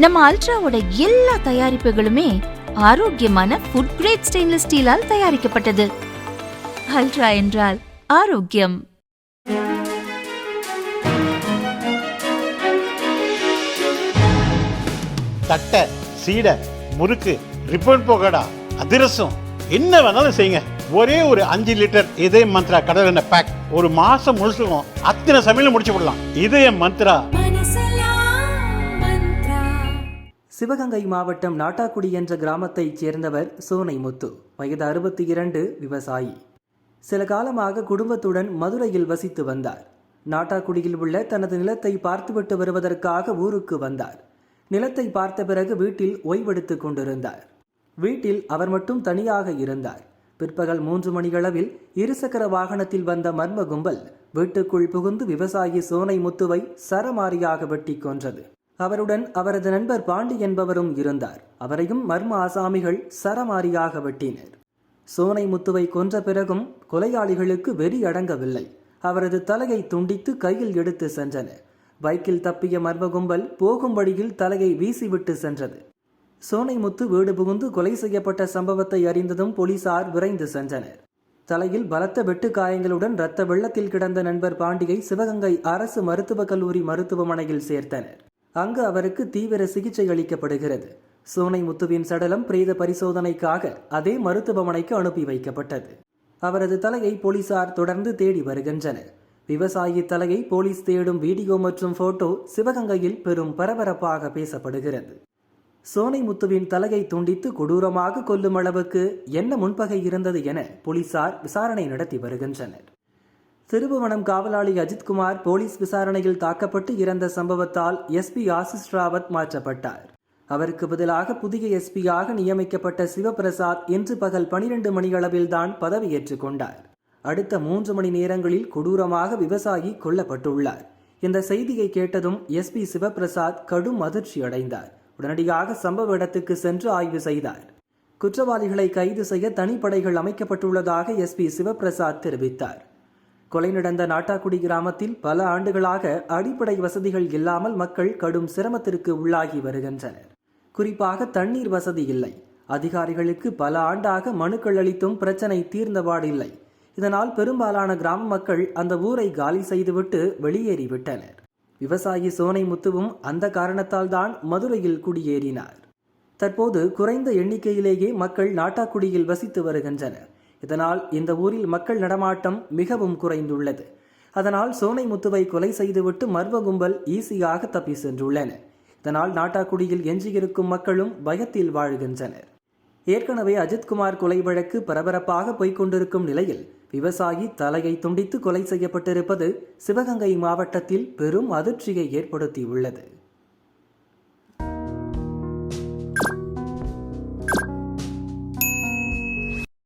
நம்ம அல்ட்ராவோட எல்லா தயாரிப்புகளுமே ஆரோக்கியமான ஃபுட் கிரேட் ஸ்டெயின்லெஸ் ஸ்டீலால் தயாரிக்கப்பட்டது. அல்ட்ரா என்றால் ஆரோக்கியம். தட்டை, சீடை, முறுக்கு, ரிப்பன் போகடா, அதிரசம் என்ன வேணாலும் செய்யுங்க. ஒரே ஒரு 5 லிட்டர் இதய மந்த்ரா கடல் எண்ணெய் பேக் ஒரு மாசம் முழுசுக்கும் அத்தனை சமையல் முடிச்சு விடலாம். இதய மந்த்ரா. சிவகங்கை மாவட்டம் நாட்டாக்குடி என்ற கிராமத்தைச் சேர்ந்தவர் சோனை முத்து. வயது 62, விவசாயி. சில காலமாக குடும்பத்துடன் மதுரையில் வசித்து வந்தார். நாட்டாக்குடியில் உள்ள தனது நிலத்தை பார்த்துவிட்டு வருவதற்காக ஊருக்கு வந்தார். நிலத்தை பார்த்த பிறகு வீட்டில் ஓய்வெடுத்துக் கொண்டிருந்தார். வீட்டில் அவர் மட்டும் தனியாக இருந்தார். பிற்பகல் 3 மணியளவில் இருசக்கர வாகனத்தில் வந்த மர்ம கும்பல் வீட்டுக்குள் புகுந்து விவசாயி சோனை முத்துவை சரமாரியாக வெட்டி கொன்றது. அவருடன் அவரது நண்பர் பாண்டி என்பவரும் இருந்தார். அவரையும் மர்ம ஆசாமிகள் சரமாரியாக வெட்டினர். சோனை முத்துவை கொன்ற பிறகும் கொலையாளிகளுக்கு வெறி அடங்கவில்லை. அவரது தலையை துண்டித்து கையில் எடுத்து சென்றனர். பைக்கில் தப்பிய மர்ம கும்பல் போகும் வழியில் தலையை வீசிவிட்டு சென்றது. சோனை முத்து வீடு புகுந்து கொலை செய்யப்பட்ட சம்பவத்தை அறிந்ததும் போலீசார் விரைந்து சென்றனர். தலையில் பலத்த வெட்டு காயங்களுடன் இரத்த வெள்ளத்தில் கிடந்த நண்பர் பாண்டியை சிவகங்கை அரசு மருத்துவக் கல்லூரி மருத்துவமனையில் சேர்த்தனர். அங்கு அவருக்கு தீவிர சிகிச்சை அளிக்கப்படுகிறது. சோனை முத்துவின் சடலம் பிரேத பரிசோதனைக்காக அதே மருத்துவமனைக்கு அனுப்பி வைக்கப்பட்டது. அவரது தலையை போலீசார் தொடர்ந்து தேடி வருகின்றனர். விவசாயி தலையை போலீஸ் தேடும் வீடியோ மற்றும் போட்டோ சிவகங்கையில் பெரும் பரபரப்பாக பேசப்படுகிறது. சோனை முத்துவின் தலையை துண்டித்து கொடூரமாக கொல்லும் அளவுக்கு என்ன முன்பகை இருந்தது என போலீசார் விசாரணை நடத்தி வருகின்றனர். திருபுவனம் காவலாளி அஜித்குமார் போலீஸ் விசாரணையில் தாக்கப்பட்டு இறந்த சம்பவத்தால் எஸ்பி ஆசிஸ் ராவத் மாற்றப்பட்டார். அவருக்கு பதிலாக புதிய எஸ்பியாக நியமிக்கப்பட்ட சிவபிரசாத் இன்று பகல் 12 மணியளவில்தான் பதவியேற்றுக் கொண்டார். அடுத்த 3 மணி நேரங்களில் கொடூரமாக விவசாயி கொல்லப்பட்டுள்ளார். இந்த செய்தியை கேட்டதும் எஸ்பி சிவபிரசாத் கடும் அதிர்ச்சி அடைந்தார். உடனடியாக சம்பவ இடத்துக்கு சென்று ஆய்வு செய்தார். குற்றவாளிகளை கைது செய்ய தனிப்படைகள் அமைக்கப்பட்டுள்ளதாக எஸ்பி சிவபிரசாத் தெரிவித்தார். கொலை நடந்த நாட்டாக்குடி கிராமத்தில் பல ஆண்டுகளாக அடிப்படை வசதிகள் இல்லாமல் மக்கள் கடும் சிரமத்திற்கு உள்ளாகி வருகின்றனர். குறிப்பாக தண்ணீர் வசதி இல்லை. அதிகாரிகளுக்கு பல ஆண்டாக மனுக்கள் அளித்தும் பிரச்சனை தீர்ந்தபாடில்லை. இதனால் பெரும்பாலான கிராம மக்கள் அந்த ஊரை காலி செய்துவிட்டு வெளியேறிவிட்டனர். விவசாயி சோனை முத்துவும் அந்த காரணத்தால் தான் மதுரையில் குடியேறினார். தற்போது குறைந்த எண்ணிக்கையிலேயே மக்கள் நாட்டாக்குடியில் வசித்து வருகின்றனர். இதனால் இந்த ஊரில் மக்கள் நடமாட்டம் மிகவும் குறைந்துள்ளது. அதனால் சோனை முத்துவை கொலை செய்துவிட்டு மர்ம கும்பல் ஈஸியாக தப்பி சென்றுள்ளனர். இதனால் நாட்டாக்குடியில் எஞ்சியிருக்கும் மக்களும் பயத்தில் வாழ்கின்றனர். ஏற்கனவே அஜித்குமார் கொலை வழக்கு பரபரப்பாக போய்கொண்டிருக்கும் நிலையில் விவசாயி தலையை துண்டித்து கொலை செய்யப்பட்டிருப்பது சிவகங்கை மாவட்டத்தில் பெரும் அதிர்ச்சியை ஏற்படுத்தியுள்ளது.